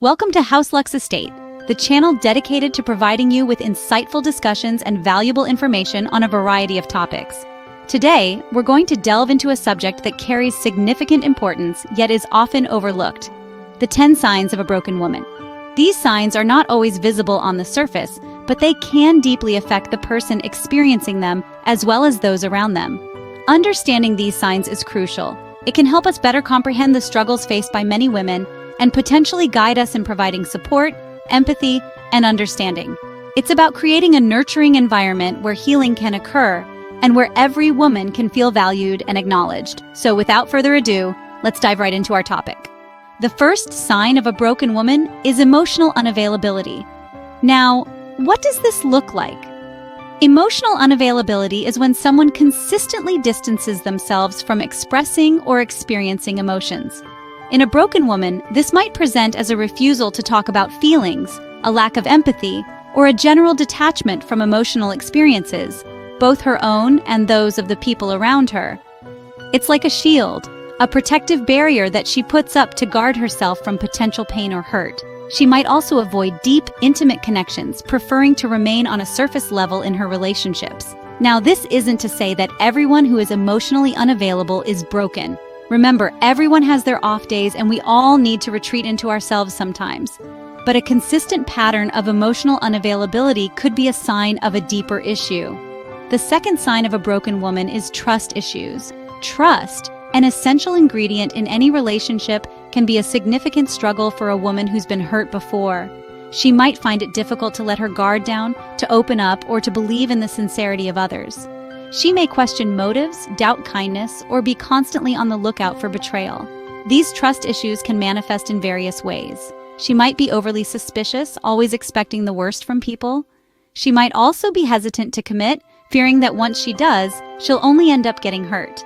Welcome to HouseLux Estate, the channel dedicated to providing you with insightful discussions and valuable information on a variety of topics. Today, we're going to delve into a subject that carries significant importance yet is often overlooked: the 10 signs of a broken woman. These signs are not always visible on the surface, but they can deeply affect the person experiencing them as well as those around them. Understanding these signs is crucial. It can help us better comprehend the struggles faced by many women and potentially guide us in providing support, empathy, and understanding. It's about creating a nurturing environment where healing can occur and where every woman can feel valued and acknowledged. So without further ado, let's dive right into our topic. The first sign of a broken woman is emotional unavailability. Now, what does this look like? Emotional unavailability is when someone consistently distances themselves from expressing or experiencing emotions. In a broken woman, this might present as a refusal to talk about feelings, a lack of empathy, or a general detachment from emotional experiences, both her own and those of the people around her. It's like a shield, a protective barrier that she puts up to guard herself from potential pain or hurt. She might also avoid deep, intimate connections, preferring to remain on a surface level in her relationships. Now, this isn't to say that everyone who is emotionally unavailable is broken. Remember, everyone has their off days and we all need to retreat into ourselves sometimes. But a consistent pattern of emotional unavailability could be a sign of a deeper issue. The second sign of a broken woman is trust issues. Trust, an essential ingredient in any relationship, can be a significant struggle for a woman who's been hurt before. She might find it difficult to let her guard down, to open up, or to believe in the sincerity of others. She may question motives, doubt kindness, or be constantly on the lookout for betrayal. These trust issues can manifest in various ways. She might be overly suspicious, always expecting the worst from people. She might also be hesitant to commit, fearing that once she does, she'll only end up getting hurt.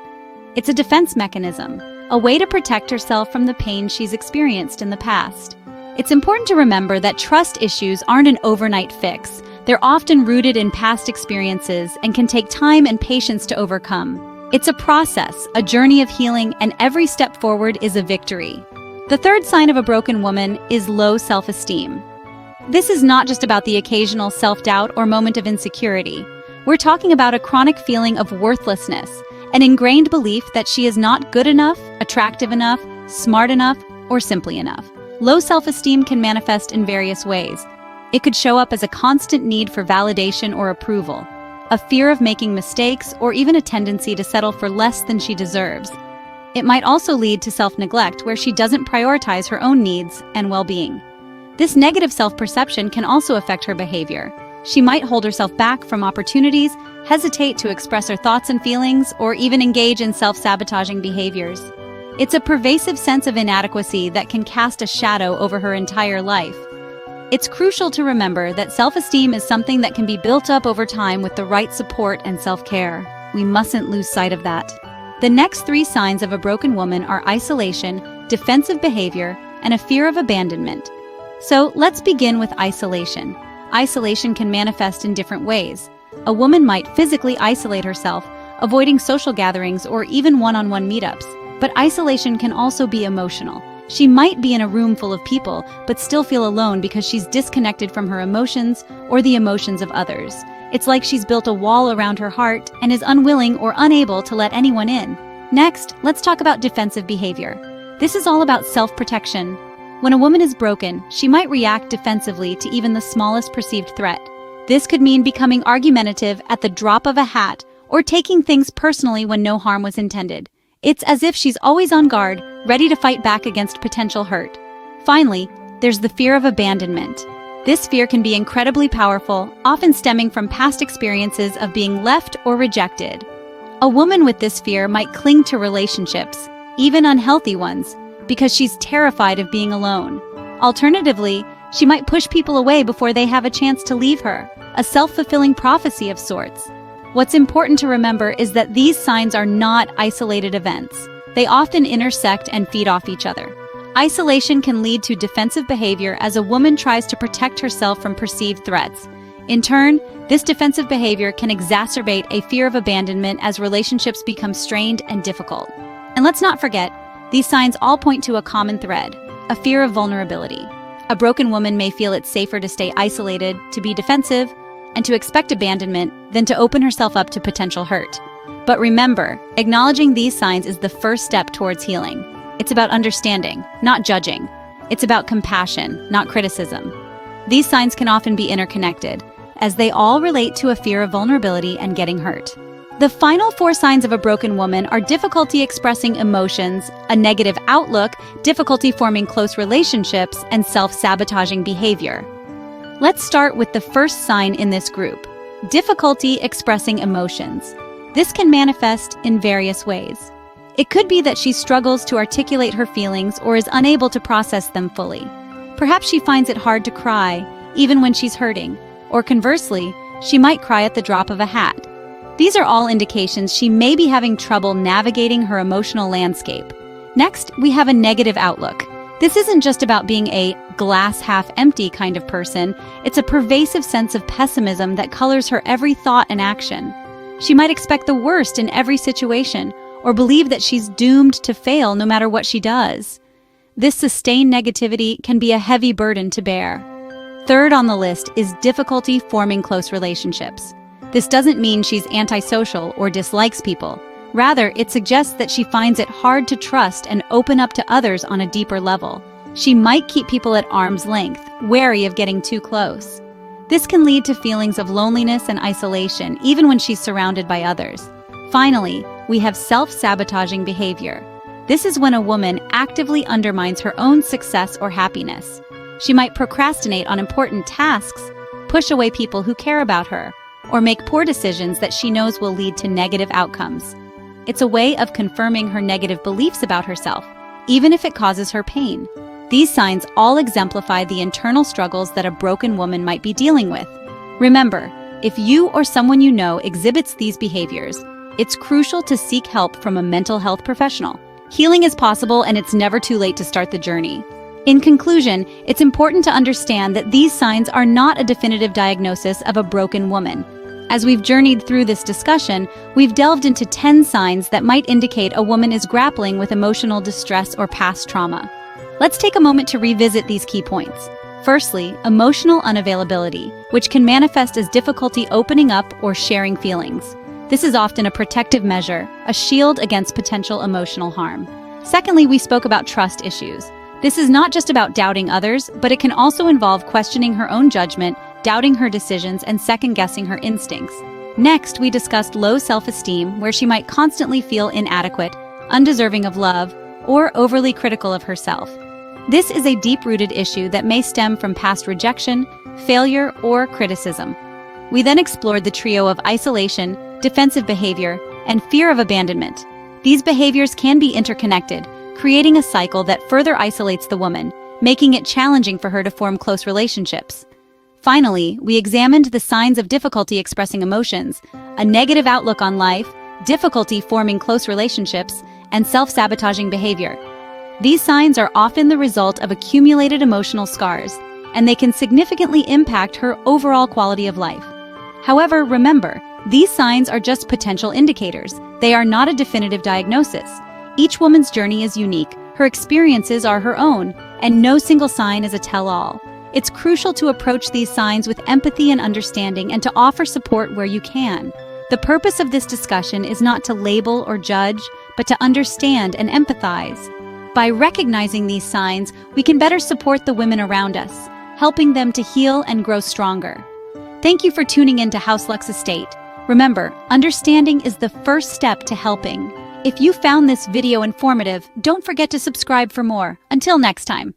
It's a defense mechanism, a way to protect herself from the pain she's experienced in the past. It's important to remember that trust issues aren't an overnight fix. They're often rooted in past experiences and can take time and patience to overcome. It's a process, a journey of healing, and every step forward is a victory. The third sign of a broken woman is low self-esteem. This is not just about the occasional self-doubt or moment of insecurity. We're talking about a chronic feeling of worthlessness, an ingrained belief that she is not good enough, attractive enough, smart enough, or simply enough. Low self-esteem can manifest in various ways. It could show up as a constant need for validation or approval, a fear of making mistakes, or even a tendency to settle for less than she deserves. It might also lead to self-neglect, where she doesn't prioritize her own needs and well-being. This negative self-perception can also affect her behavior. She might hold herself back from opportunities, hesitate to express her thoughts and feelings, or even engage in self-sabotaging behaviors. It's a pervasive sense of inadequacy that can cast a shadow over her entire life. It's crucial to remember that self-esteem is something that can be built up over time with the right support and self-care. We mustn't lose sight of that. The next 3 signs of a broken woman are isolation, defensive behavior, and a fear of abandonment. So let's begin with isolation. Isolation can manifest in different ways. A woman might physically isolate herself, avoiding social gatherings or even one-on-one meetups. But isolation can also be emotional. She might be in a room full of people, but still feel alone because she's disconnected from her emotions or the emotions of others. It's like she's built a wall around her heart and is unwilling or unable to let anyone in. Next, let's talk about defensive behavior. This is all about self-protection. When a woman is broken, she might react defensively to even the smallest perceived threat. This could mean becoming argumentative at the drop of a hat or taking things personally when no harm was intended. It's as if she's always on guard, ready to fight back against potential hurt. Finally, there's the fear of abandonment. This fear can be incredibly powerful, often stemming from past experiences of being left or rejected. A woman with this fear might cling to relationships, even unhealthy ones, because she's terrified of being alone. Alternatively, she might push people away before they have a chance to leave her, a self-fulfilling prophecy of sorts. What's important to remember is that these signs are not isolated events. They often intersect and feed off each other. Isolation can lead to defensive behavior as a woman tries to protect herself from perceived threats. In turn, this defensive behavior can exacerbate a fear of abandonment as relationships become strained and difficult. And let's not forget, these signs all point to a common thread: a fear of vulnerability. A broken woman may feel it's safer to stay isolated, to be defensive, and to expect abandonment than to open herself up to potential hurt. But remember, acknowledging these signs is the first step towards healing. It's about understanding, not judging. It's about compassion, not criticism. These signs can often be interconnected, as they all relate to a fear of vulnerability and getting hurt. The final 4 signs of a broken woman are difficulty expressing emotions, a negative outlook, difficulty forming close relationships, and self-sabotaging behavior. Let's start with the first sign in this group: difficulty expressing emotions. This can manifest in various ways. It could be that she struggles to articulate her feelings or is unable to process them fully. Perhaps she finds it hard to cry, even when she's hurting, or conversely, she might cry at the drop of a hat. These are all indications she may be having trouble navigating her emotional landscape. Next, we have a negative outlook. This isn't just about being a glass half empty kind of person, it's a pervasive sense of pessimism that colors her every thought and action. She might expect the worst in every situation, or believe that she's doomed to fail no matter what she does. This sustained negativity can be a heavy burden to bear. Third on the list is difficulty forming close relationships. This doesn't mean she's antisocial or dislikes people. Rather, it suggests that she finds it hard to trust and open up to others on a deeper level. She might keep people at arm's length, wary of getting too close. This can lead to feelings of loneliness and isolation, even when she's surrounded by others. Finally, we have self-sabotaging behavior. This is when a woman actively undermines her own success or happiness. She might procrastinate on important tasks, push away people who care about her, or make poor decisions that she knows will lead to negative outcomes. It's a way of confirming her negative beliefs about herself, even if it causes her pain. These signs all exemplify the internal struggles that a broken woman might be dealing with. Remember, if you or someone you know exhibits these behaviors, it's crucial to seek help from a mental health professional. Healing is possible, and it's never too late to start the journey. In conclusion, it's important to understand that these signs are not a definitive diagnosis of a broken woman. As we've journeyed through this discussion, we've delved into 10 signs that might indicate a woman is grappling with emotional distress or past trauma. Let's take a moment to revisit these key points. Firstly, emotional unavailability, which can manifest as difficulty opening up or sharing feelings. This is often a protective measure, a shield against potential emotional harm. Secondly, we spoke about trust issues. This is not just about doubting others, but it can also involve questioning her own judgment, doubting her decisions, and second-guessing her instincts. Next, we discussed low self-esteem, where she might constantly feel inadequate, undeserving of love, or overly critical of herself. This is a deep-rooted issue that may stem from past rejection, failure, or criticism. We then explored the trio of isolation, defensive behavior, and fear of abandonment. These behaviors can be interconnected, creating a cycle that further isolates the woman, making it challenging for her to form close relationships. Finally, we examined the signs of difficulty expressing emotions, a negative outlook on life, difficulty forming close relationships, and self-sabotaging behavior. These signs are often the result of accumulated emotional scars, and they can significantly impact her overall quality of life. However, remember, these signs are just potential indicators. They are not a definitive diagnosis. Each woman's journey is unique, her experiences are her own, and no single sign is a tell-all. It's crucial to approach these signs with empathy and understanding, and to offer support where you can. The purpose of this discussion is not to label or judge, but to understand and empathize. By recognizing these signs, we can better support the women around us, helping them to heal and grow stronger. Thank you for tuning in to HouseLux Estate. Remember, understanding is the first step to helping. If you found this video informative, don't forget to subscribe for more. Until next time.